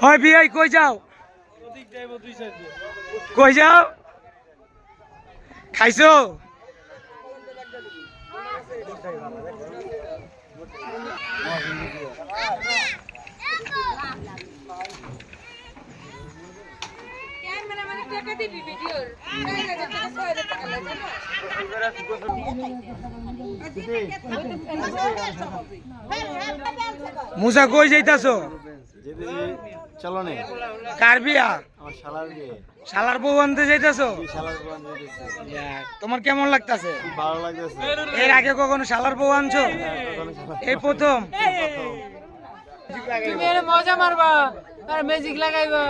হয় বিয়াই কই যাও কই যাও খাইছো মুসা কই যাইতাছো চলো নে কার বিয়া আমার শালার বিয়ে শালার বউ আনতে যাইতাছো শালার বউ আনতে গেছে তোমার কেমন লাগতাছে খুব ভালো লাগতেছে এর আগে কখনো শালার বউ আনছো এই প্রথম তুমি এর মজা মারবা আর ম্যাজিক লাগাইবা